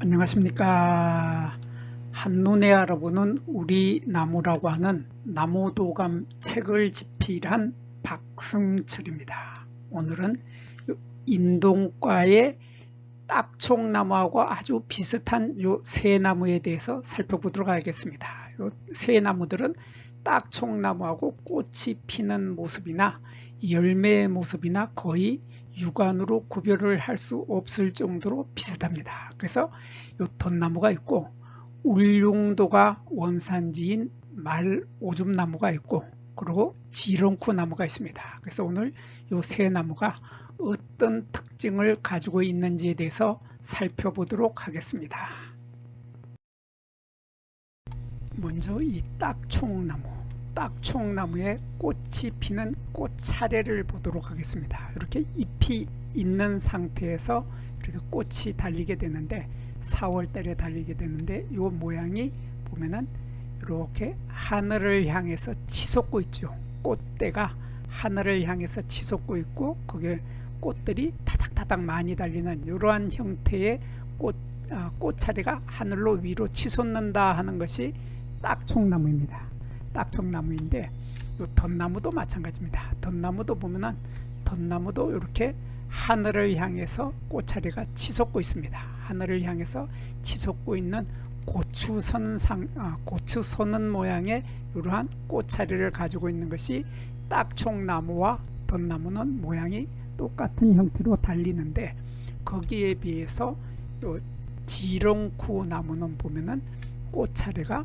안녕하십니까. 한눈에 알아보는 우리 나무라고 하는 나무도감 책을 집필한 박승철입니다. 오늘은 인동과의 딱총나무하고 아주 비슷한 요 세 나무에 대해서 살펴보도록 하겠습니다. 요 세 나무들은 딱총나무하고 꽃이 피는 모습이나 열매의 모습이나 거의 육안으로 구별을 할 수 없을 정도로 비슷합니다. 그래서 요 덧나무가 있고 울릉도가 원산지인 말오줌나무가 있고 그리고 지렁쿠나무가 있습니다. 그래서 오늘 요 세 나무가 어떤 특징을 가지고 있는지에 대해서 살펴보도록 하겠습니다. 먼저 이 딱총나무의 꽃이 피는 꽃차례를 보도록 하겠습니다. 이렇게 잎이 있는 상태에서 이렇게 꽃이 달리게 되는데 4월달에 달리게 되는데 이 모양이 보면은 이렇게 하늘을 향해서 치솟고 있죠. 꽃대가 하늘을 향해서 치솟고 있고 거기에 꽃들이 타닥타닥 많이 달리는 이러한 형태의 꽃차례가 하늘로 위로 치솟는다 하는 것이 딱총나무입니다. 딱총나무인데 이 덧나무도 마찬가지입니다. 덧나무도 보면은 덧나무도 이렇게 하늘을 향해서 꽃차례가 치솟고 있습니다. 하늘을 향해서 치솟고 있는 고추 서는 모양의 이러한 꽃차례를 가지고 있는 것이 딱총나무와 덧나무는 모양이 똑같은 형태로 달리는데 거기에 비해서 요 지렁쿠 나무는 보면은 꽃차례가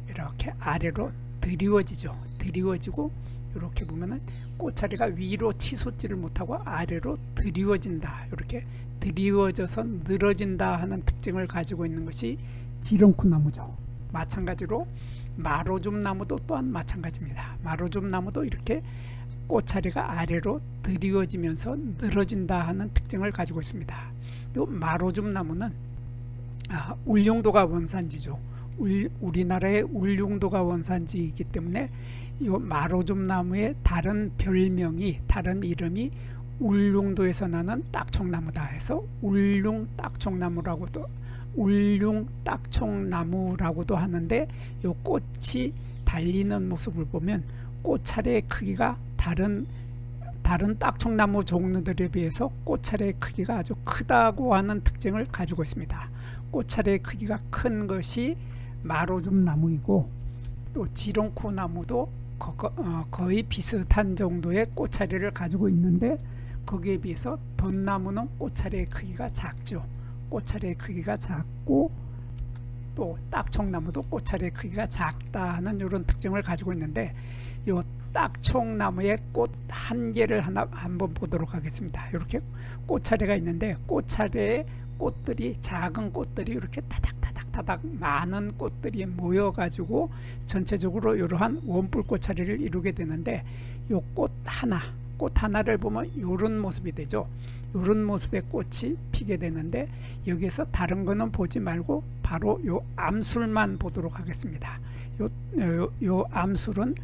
이렇게 아래로 드리워지고 이렇게 보면은 꽃차례가 위로 치솟지를 못하고 아래로 드리워진다. 이렇게 드리워져서 늘어진다 하는 특징을 가지고 있는 것이 지렁쿠나무죠. 마찬가지로 마로줌나무도 또한 마찬가지입니다. 마로줌나무도 이렇게 꽃차례가 아래로 드리워지면서 늘어진다 하는 특징을 가지고 있습니다. 이 마로줌나무는 울릉도가 원산지죠. 우리나라의 울릉도가 원산지이기 때문에 이 마로줌나무의 다른 이름이 울릉도에서 나는 딱총나무다 해서 울릉딱총나무라고도 하는데 이 꽃이 달리는 모습을 보면 꽃차례의 크기가 다른 딱총나무 종류들에 비해서 꽃차례의 크기가 아주 크다고 하는 특징을 가지고 있습니다. 꽃차례의 크기가 큰 것이 마로줌나무이고 또 지렁쿠나무도 거의 비슷한 정도의 꽃차례를 가지고 있는데 거기에 비해서 덧나무는 꽃차례의 크기가 작죠. 꽃차례의 크기가 작고 또 딱총나무도 꽃차례의 크기가 작다는 이런 특징을 가지고 있는데 이 딱총나무의 꽃 한 개를 한번 보도록 하겠습니다. 이렇게 꽃차례가 있는데 꽃차례의 작은 꽃들이 이렇게 타닥타닥 많은 꽃들이 모여 가지고 전체적으로 이러한 원뿔 꽃차례를 이루게 되는데 이 꽃 하나를 보면 이런 모습이 되죠. 이런 모습의 꽃이 피게 되는데 여기서 다른 거는 보지 말고 바로 요 암술만 보도록 하겠습니다. 요 암술은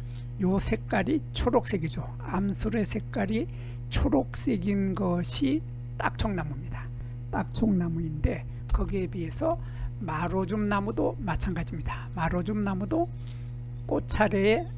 요 색깔이 초록색이죠. 암술의 색깔이 초록색인 것이 딱총나무입니다. 딱총나무인데 거기에 비해서 마로줌나무도 마찬가지입니다. 마로줌나무도 꽃차례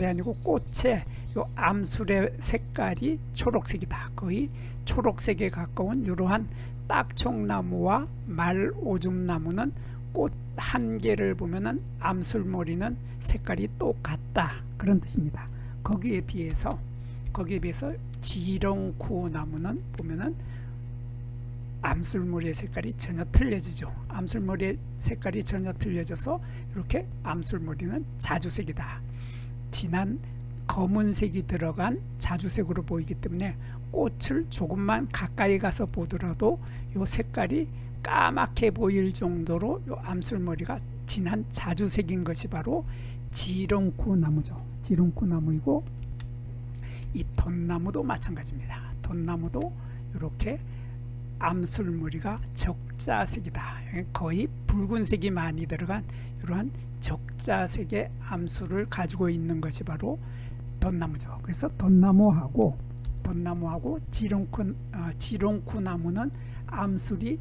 아니고 꽃의 요 암술의 색깔이 초록색이다. 거의 초록색에 가까운 이러한 딱총나무와 말오줌나무는 꽃 한 개를 보면은 암술머리는 색깔이 똑같다. 그런 뜻입니다. 거기에 비해서 지렁쿠 나무는 보면은 암술머리의 색깔이 전혀 틀려지죠. 암술머리의 색깔이 전혀 틀려져서 이렇게 암술머리는 자주색이다. 진한 검은색이 들어간 자주색으로 보이기 때문에 꽃을 조금만 가까이 가서 보더라도 이 색깔이 까맣게 보일 정도로 이 암술머리가 진한 자주색인 것이 바로 지렁쿠나무죠. 지렁쿠나무이고 이 덧나무도 마찬가지입니다. 덧나무도 이렇게 암술머리가 적자색이다. 거의 붉은색이 많이 들어간 이러한 적자색의 암술을 가지고 있는 것이 바로 덧나무죠. 그래서 덧나무하고 지렁쿠 나무는 암술이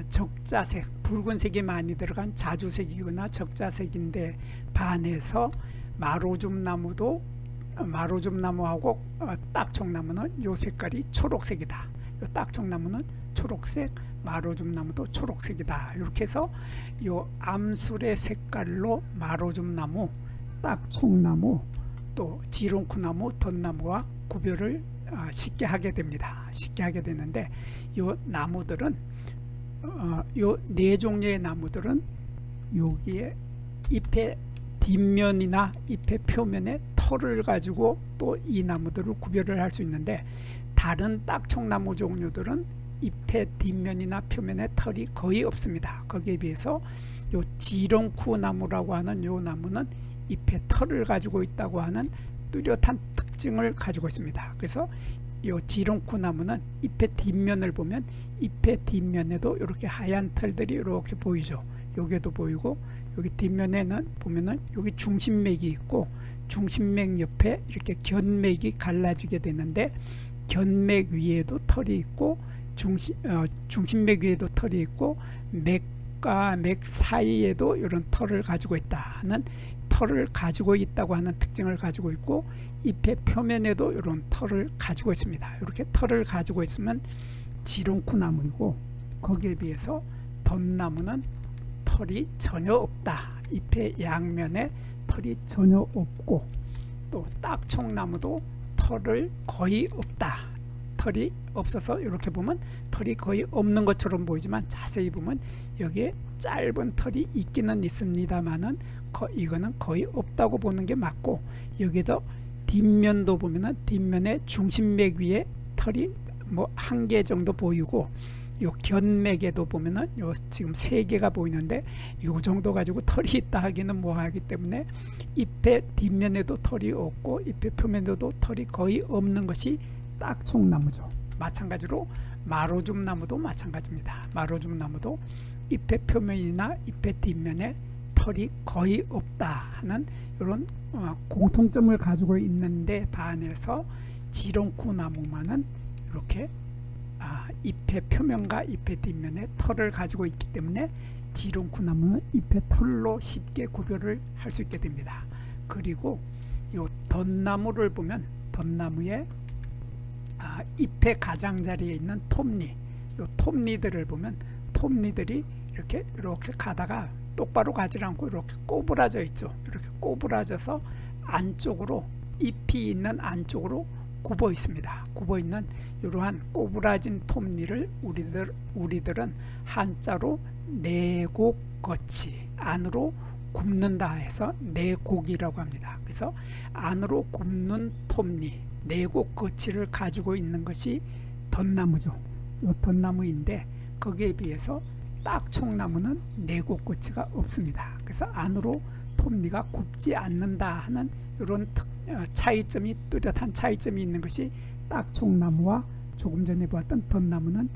적자색, 붉은색이 많이 들어간 자주색이거나 적자색인데 반해서 마로줌나무하고 딱총나무는 요 색깔이 초록색이다. 요 딱총나무는 초록색, 마로줌나무도 초록색이다. 이렇게 해서 요 암술의 색깔로 마로줌나무, 딱총나무, 또 지롱쿠나무, 덧나무와 구별을 쉽게 하게 됩니다. 쉽게 하게 되는데 요 나무들은 요 네 종류의 나무들은 여기에 잎의 뒷면이나 잎의 표면에 털을 가지고 또 이 나무들을 구별을 할 수 있는데 다른 딱총나무 종류들은 잎의 뒷면이나 표면에 털이 거의 없습니다. 거기에 비해서 요 지롱쿠 나무라고 하는 요 나무는 잎에 털을 가지고 있다고 하는 뚜렷한 특징을 가지고 있습니다. 그래서 요 지롱쿠 나무는 잎의 뒷면을 보면 잎의 뒷면에도 이렇게 하얀 털들이 이렇게 보이죠. 여기에도 보이고 여기 뒷면에는 보면은 여기 중심맥이 있고 중심맥 옆에 이렇게 견맥이 갈라지게 되는데 견맥 위에도 털이 있고 중심맥 위에도 털이 있고 맥과 맥 사이에도 이런 털을 가지고 있다는 털을 가지고 있다고 하는 특징을 가지고 있고 잎의 표면에도 이런 털을 가지고 있습니다. 이렇게 털을 가지고 있으면 지롱쿠 나무이고 거기에 비해서 덧나무는 털이 전혀 없다. 잎의 양면에 털이 전혀 없고 또 딱총나무도 털을 거의 없다. 털이 없어서 이렇게 보면 털이 거의 없는 것처럼 보이지만 자세히 보면 여기에 짧은 털이 있기는 있습니다만은 이거는 거의 없다고 보는 게 맞고 여기도 뒷면도 보면은 뒷면에 중심맥 위에 털이 뭐 한 개 정도 보이고 요 견맥에도 보면은 요 지금 3개가 보이는데 요 정도 가지고 털이 있다 하기는 뭐하기 때문에 잎의 뒷면에도 털이 없고 잎의 표면에도 털이 거의 없는 것이 딱총나무죠. 마찬가지로 마로줌나무도 마찬가지입니다. 마로줌나무도 잎의 표면이나 잎의 뒷면에 털이 거의 없다 하는 이런 공통점을 가지고 있는데 반해서 지롱쿠 나무만은 이렇게 잎의 표면과 잎의 뒷면에 털을 가지고 있기 때문에 지롱쿠 나무는 잎의 털로 쉽게 구별을 할 수 있게 됩니다. 그리고 요 덧나무를 보면 덧나무의 잎의 가장자리에 있는 톱니, 요 톱니들을 보면 톱니들이 이렇게 가다가 똑바로 가지 않고 이렇게 꼬부라져 있죠. 이렇게 꼬부라져서 안쪽으로 잎이 있는 안쪽으로 굽어 있습니다. 굽어 있는 이러한 꼬부라진 톱니를 우리들은 한자로 내곡거치 안으로 굽는다 해서 내곡이라고 합니다. 그래서 안으로 굽는 톱니 내곡거치를 가지고 있는 것이 덧나무죠. 이 덧나무인데 거기에 비해서 딱총나무는 내곡거치가 없습니다. 그래서 안으로 톱니가 굽지 않는다 하는 이런 차이점이 뚜렷한 차이점이 있는 것이 딱총나무와 조금 전에 보았던 덧나무는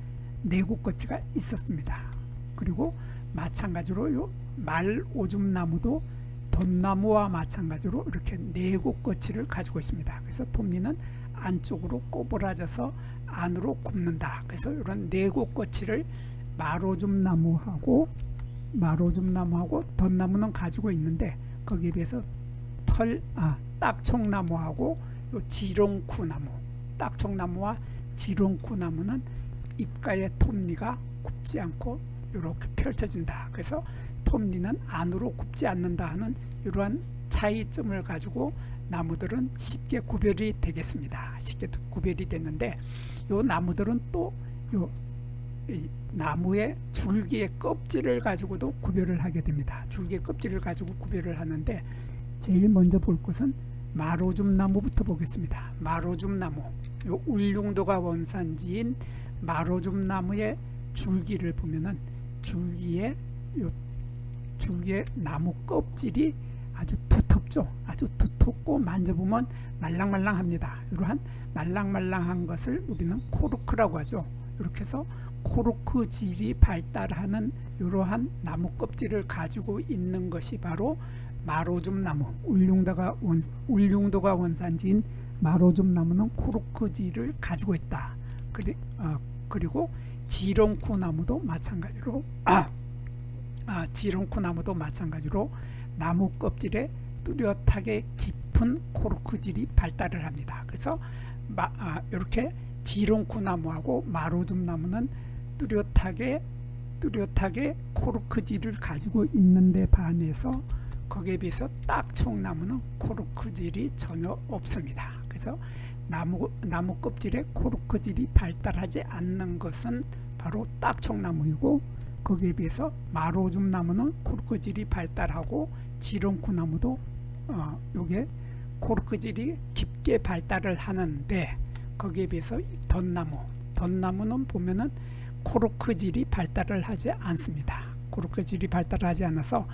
내곡거치가 있었습니다. 그리고 마찬가지로 요 말오줌나무도 덧나무와 마찬가지로 이렇게 내곡거치를 가지고 있습니다. 그래서 톱니는 안쪽으로 꼬부라져서 안으로 굽는다. 그래서 이런 내곡거치를 마로줌나무하고 덧나무는 가지고 있는데 거기에 비해서 딱총나무하고 요 지롱쿠나무, 딱총나무와 지롱쿠나무는 잎가의 톱니가 굽지 않고 이렇게 펼쳐진다. 그래서 톱니는 안으로 굽지 않는다 하는 이러한 차이점을 가지고 나무들은 쉽게 구별이 되겠습니다. 쉽게 구별이 됐는데 요 나무들은 또 요 나무의 줄기의 껍질을 가지고도 구별을 하게 됩니다. 줄기의 껍질을 가지고 구별을 하는데 제일 먼저 볼 것은 마로줌나무부터 보겠습니다. 마로줌나무, 요 울릉도가 원산지인 마로줌나무의 줄기를 보면은 줄기의 나무 껍질이 아주 두텁죠. 아주 두텁고 만져보면 말랑말랑합니다. 이러한 말랑말랑한 것을 우리는 코르크라고 하죠. 이렇게 해서 코르크 질이 발달하는 이러한 나무 껍질을 가지고 있는 것이 바로 마로줌나무, 울릉도가 원산지인 마로줌나무는 코르크 질을 가지고 있다. 그리고 지렁쿠 나무도 마찬가지로 나무 껍질에 뚜렷하게 깊은 코르크질이 발달을 합니다. 그래서 이렇게 지렁쿠 나무하고 마로줌 나무는 뚜렷하게 코르크질을 가지고 있는데 반해서 거기에 비해서 딱총나무는 코르크질이 전혀 없습니다. 그래서 나무 껍질에 코르크질이 발달하지 않는 것은 바로 딱총나무이고, 거기에 비해서 마로줌 나무는 코르크질이 발달하고 지렁쿠 나무도 요게 코르크질이 깊게 발달을 하는데, 거기에 비해서 덧나무는 보면은 코르크질이 발달을 하지 않습니다. 코르크질이 발달하지 않아서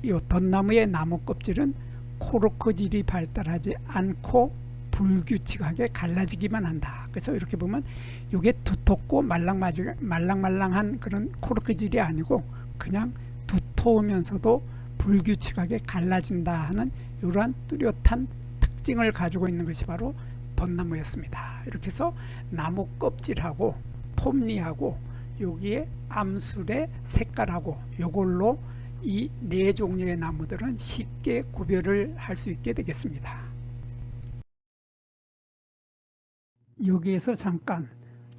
이 덧나무의 나무 껍질은 코르크질이 발달하지 않고 불규칙하게 갈라지기만 한다. 그래서 이렇게 보면 이게 두텁고 말랑말랑한 그런 코르크질이 아니고 그냥 두터우면서도 불규칙하게 갈라진다 하는 이러한 뚜렷한 특징을 가지고 있는 것이 바로 덧나무였습니다. 이렇게 해서 나무 껍질하고 톱니하고 여기에 암술의 색깔하고 이걸로 이 네 종류의 나무들은 쉽게 구별을 할 수 있게 되겠습니다. 여기에서 잠깐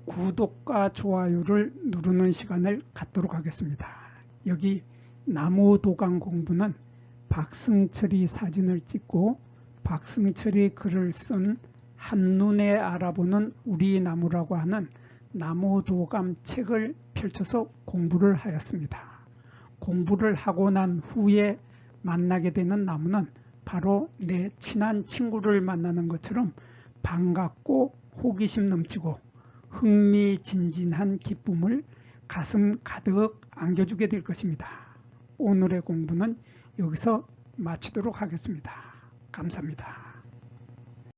구독과 좋아요를 누르는 시간을 갖도록 하겠습니다. 여기 나무도감 공부는 박승철이 사진을 찍고 박승철이 글을 쓴 한눈에 알아보는 우리 나무라고 하는 나무도감 책을 펼쳐서 공부를 하였습니다. 공부를 하고 난 후에 만나게 되는 나무는 바로 내 친한 친구를 만나는 것처럼 반갑고 호기심 넘치고 흥미진진한 기쁨을 가슴 가득 안겨주게 될 것입니다. 오늘의 공부는 여기서 마치도록 하겠습니다. 감사합니다.